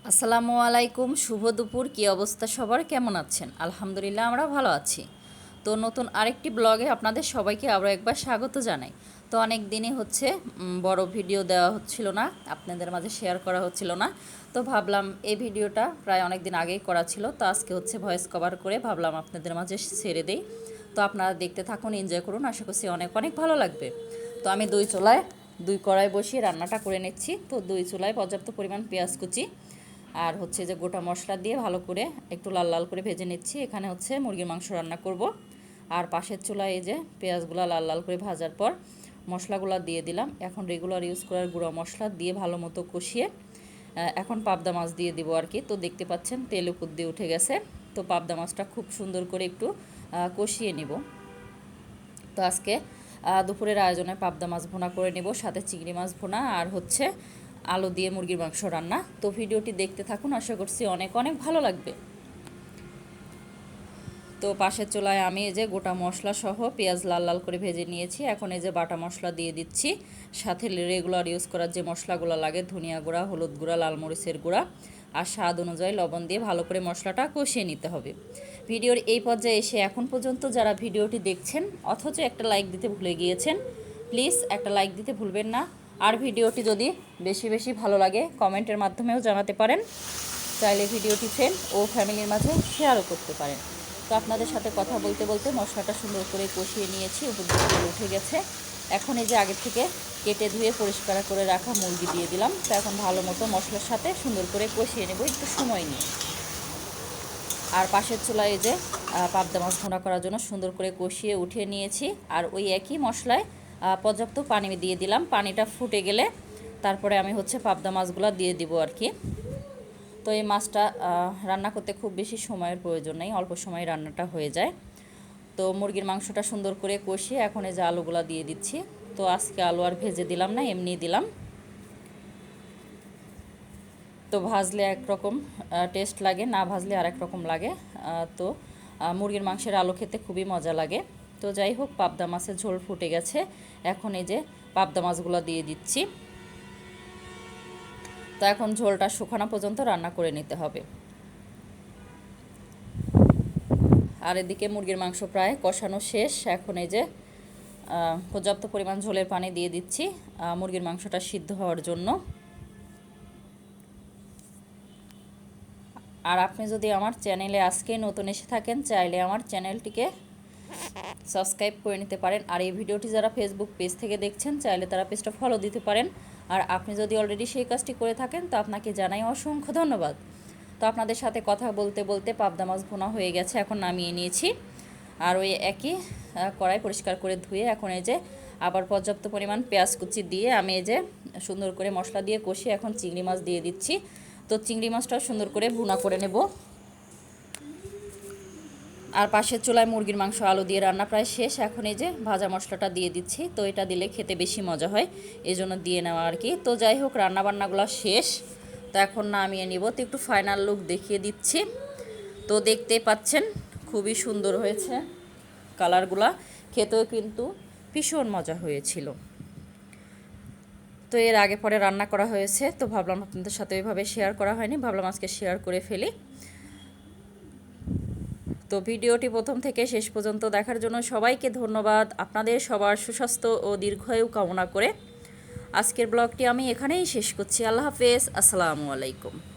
আসসালামু আলাইকুম, শুভ দুপুর। কি অবস্থা সবার, কেমন আছেন? আলহামদুলিল্লাহ, আমরা ভালো আছি। তো নতুন আরেকটি ব্লগে আপনাদের সবাইকে আরও একবার স্বাগত জানাই। তো অনেক দিনই হচ্ছে বড় ভিডিও দেওয়া হচ্ছিল না, আপনাদের মাঝে শেয়ার করা হচ্ছিল না। তো ভাবলাম এই ভিডিওটা প্রায় অনেক দিন আগেই করা ছিল, তো আজকে হচ্ছে ভয়েস কভার করে ভাবলাম আপনাদের মাঝে ছেড়ে দেই। তো আপনারা দেখতে থাকুন, এনজয় করুন, আশা করছি অনেক অনেক ভালো লাগবে। তো আমি দুই কড়াই বসিয়ে রান্নাটা করে নিচ্ছি। তো দুই চুলায় পর্যাপ্ত পরিমাণ পেঁয়াজ কুচি আর হচ্ছে যে গোটা মশলা দিয়ে ভালো করে একটু লাল লাল করে ভেজে নিচ্ছি। এখানে হচ্ছে মুরগির মাংস রান্না করব। আর পাশের চুলায় এই যে পেঁয়াজগুলো লাল লাল করে ভাজার পর মশলাগুলো দিয়ে দিলাম। এখন রেগুলার ইউজ করার গুঁড়ো মশলা দিয়ে ভালো মতো কষিয়ে এখন পাবদা মাছ দিয়ে দিব আর কি। তো দেখতে পাচ্ছেন তেল উপর দিয়ে উঠে গেছে। তো পাবদা মাছটা খুব সুন্দর করে একটু কষিয়ে নিব। তো আজকে দুপুরের আয়োজনে পাবদা মাছ ভুনা করে নেব, সাথে চিংড়ি মাছ ভুনা আর হচ্ছে আলু দিয়ে মুরগির মাংস রান্না। তো ভিডিওটি দেখতে থাকুন, আশা করছি অনেক অনেক ভালো লাগবে। তো পাশের চুলায় আমি এই যে গোটা মশলা সহ পেঁয়াজ লাল লাল করে ভেজে নিয়েছি। এখন এই যে বাটা মশলা দিয়ে দিচ্ছি, সাথে রেগুলার ইউজ করার যে মশলাগুলো লাগে ধনিয়া গুঁড়া, হলুদ গুঁড়া, লাল মরিচের গুঁড়া আর স্বাদ অনুযায়ী লবণ দিয়ে ভালো করে মশলাটা কষিয়ে নিতে হবে। ভিডিওর এই পর্যায়ে এসে এখন পর্যন্ত যারা ভিডিওটি দেখছেন অথচ একটা লাইক দিতে ভুলে গিয়েছেন, প্লিজ একটা লাইক দিতে ভুলবেন না। আর ভিডিওটি যদি বেশি বেশি ভালো লাগে কমেন্টের মাধ্যমেও জানাতে পারেন। চাইলে ভিডিওটি ফ্রেন্ড ও ফ্যামিলির মাঝে শেয়ারও করতে পারেন। তো আপনাদের সাথে কথা বলতে বলতে মশলাটা সুন্দর করে কষিয়ে নিয়েছি, উপর দিয়ে তেল উঠে গেছে। এখন এই যে আগের থেকে কেটে ধুয়ে পরিষ্কার করে রাখা মুরগি দিয়ে দিলাম। তো এখন ভালো মতো মশলার সাথে সুন্দর করে কষিয়ে নেব একটু সময় নিয়ে। আর পাশের চুলায় এই যে পাবদা মাছ ভুনা করার জন্য সুন্দর করে কষিয়ে উঠিয়ে নিয়েছি। আর ওই একই মশলায় পর্যাপ্ত পানি দিয়ে দিলাম। পানিটা ফুটে গেলে তারপরে আমি হচ্ছে পাবদা মাছগুলো দিয়ে দিব আর কি। তো এই মাছটা রান্না করতে খুব বেশি সময়ের প্রয়োজন নেই, অল্প সময়ে রান্নাটা হয়ে যায়। তো মুরগির মাংসটা সুন্দর করে কষিয়ে এখন এই যে আলুগুলো দিয়ে দিচ্ছি। তো আজকে আলু আর ভেজে দিলাম না, এমনি দিলাম। তো ভাজলে একরকম টেস্ট লাগে, না ভাজলে আর এক রকম লাগে। তো মুরগির মাংসের আলু খেতে খুবই মজা লাগে। তো যাই হোক, পাবদা মাছের ঝোল ফুটে গেছে। এখন এই যে পাবদা মাছগুলো দিয়ে দিচ্ছি। তো এখন ঝোলটা শুকানো পর্যন্ত রান্না করে নিতে হবে। আর এদিকে মুরগির মাংস প্রায় কষানো শেষ। এখন এই যে পর্যাপ্ত পরিমাণ ঝোলের পানি দিয়ে দিচ্ছি মুরগির মাংসটা সিদ্ধ হওয়ার জন্য। আর আপনি যদি আমার চ্যানেলে আজকে নতুন এসে থাকেন, চাইলে আমার চ্যানেলটিকে সাবস্ক্রাইব করে নিতে পারেন। আর এই ভিডিওটি যারা ফেসবুক পেজ থেকে দেখছেন, চাইলে তারা পেজটা ফলো দিতে পারেন। আর আপনি যদি অলরেডি সেই কাজটি করে থাকেন, তো আপনাকে জানাই অসংখ্য ধন্যবাদ। তো আপনাদের সাথে কথা বলতে বলতে পাবদা মাছ ভুনা হয়ে গেছে, এখন নামিয়ে নিয়েছি। আর ওই একই কড়াই পরিষ্কার করে ধুয়ে এখন এই যে আবার পর্যাপ্ত পরিমাণ পেঁয়াজ কুচি দিয়ে আমি এই যে সুন্দর করে মশলা দিয়ে কষিয়ে এখন চিংড়ি মাছ দিয়ে দিচ্ছি। তো চিংড়ি মাছটাও সুন্দর করে ভুনা করে নেব। আর পাশের চুলায় মুরগির মাংস আলু দিয়ে রান্না প্রায় শেষ। এখন এই যে ভাজা মশলাটা দিয়ে দিচ্ছি। তো এটা দিলে খেতে বেশি মজা হয়, এই জন্য দিয়ে নেওয়া আর কি। তো যাই হোক, রান্নাবান্নাগুলো শেষ। তো এখন নামিয়ে নিব। তো একটু ফাইনাল লুক দেখিয়ে দিচ্ছি। তো দেখতেই পাচ্ছেন খুবই সুন্দর হয়েছে কালারগুলা, খেতেও কিন্তু ভীষণ মজা হয়েছিল। তো এর আগে পরে রান্না করা হয়েছে, তো ভাবলাম আপনাদের সাথে ওইভাবে শেয়ার করা হয়নি, ভাবলাম আজকে শেয়ার করে ফেলি। তো ভিডিওটি প্রথম থেকে শেষ পর্যন্ত দেখার জন্য সবাইকে ধন্যবাদ। আপনাদের সবার সুস্বাস্থ্য ও দীর্ঘায়ু কামনা করে আজকের ব্লগটি আমি এখানেই শেষ করছি। আল্লাহ হাফেজ, আসসালামু আলাইকুম।